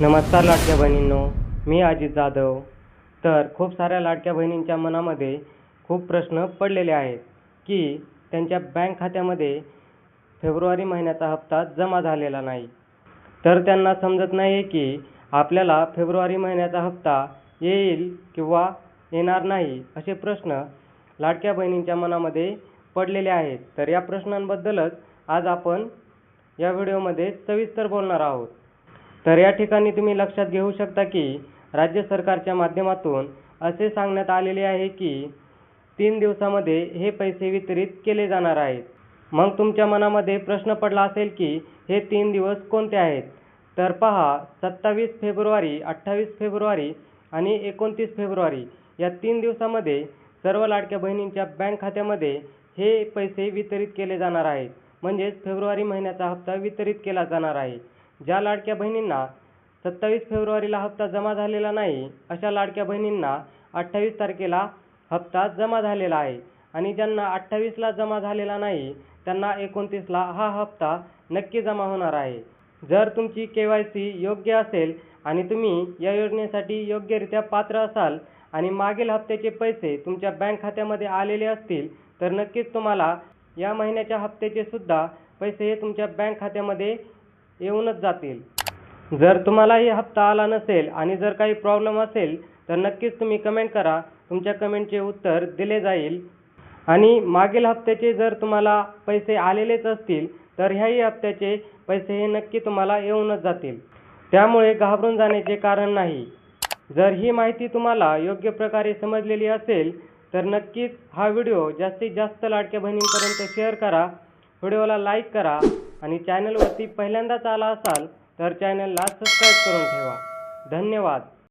नमस्कार लाडक्या बहिणींनो, मी अजित जाधव. तर खूप साऱ्या लाडक्या बहिणींच्या मनामध्ये खूप प्रश्न पडलेले आहेत की त्यांच्या बँक खात्यामध्ये फेब्रुवारी महिन्याचा हप्ता जमा झालेला नाही. तर त्यांना समजत नाही की आपल्याला फेब्रुवारी महिन्याचा हप्ता येईल किंवा येणार नाही, असे प्रश्न लाडक्या बहिणींच्या मनामध्ये पडलेले आहेत. तर या प्रश्नांबद्दलच आज आपण या व्हिडिओमध्ये सविस्तर बोलणार आहोत. तर या ठिकाणी तुम्ही लक्षात घेऊ शकता की राज्य सरकारच्या माध्यमातून असे सांगण्यात आलेले आहे की 3 दिवसामध्ये हे पैसे वितरित केले जाणार आहेत. मग तुमच्या मनामध्ये प्रश्न पडला असेल की हे 3 दिवस कोणते आहेत? तर पहा, 27 फेब्रुवारी, 28 फेब्रुवारी आणि 29 फेब्रुवारी या 3 दिवसामध्ये सर्व लाडक्या बहिणींच्या बँक खात्यामध्ये हे पैसे वितरित केले जाणार आहेत. म्हणजेच फेब्रुवारी महिन्याचा हप्ता वितरित केला जाणार आहे. ज्या लाडक्या बहिणींना 27 फेब्रुवारीला हप्ता जमा झालेला नाही, अशा लाडक्या बहिणींना 28 तारखेला हप्ता जमा झालेला आहे आणि ज्यांना 28ला जमा झालेला नाही त्यांना 29ला हा हप्ता नक्की जमा होणार आहे. जर तुमची KYC योग्य असेल आणि तुम्ही या योजनेसाठी योग्यरित्या पात्र असाल आणि मागील हप्त्याचे पैसे तुमच्या बँक खात्यामध्ये आलेले असतील तर नक्कीच तुम्हाला या महिन्याच्या हप्त्याचे सुद्धा पैसे हे तुमच्या बँक खात्यामध्ये येऊनच जातील. जर तुम्हालाही हप्ता आला नसेल आणि जर काही प्रॉब्लेम असेल तर नक्कीच तुम्ही कमेंट करा. तुमच्या कमेंटचे उत्तर दिले जाईल. आणि मागील हप्त्याचे जर तुम्हाला पैसे आलेलेच असतील तर ह्याही हप्त्याचे पैसे हे नक्की तुम्हाला येऊनच जातील. त्यामुळे घाबरून जाण्याचे कारण नाही. जर ही माहिती तुम्हाला योग्य प्रकारे समजलेली असेल तर नक्कीच हा व्हिडिओ जास्तीत जास्त लाडक्या बहिणींपर्यंत शेअर करा. व्हिडिओला लाईक करा आणि चॅनलवरती पहिल्यांदाच आला असाल तर चॅनलला सबस्क्राईब करून ठेवा. धन्यवाद.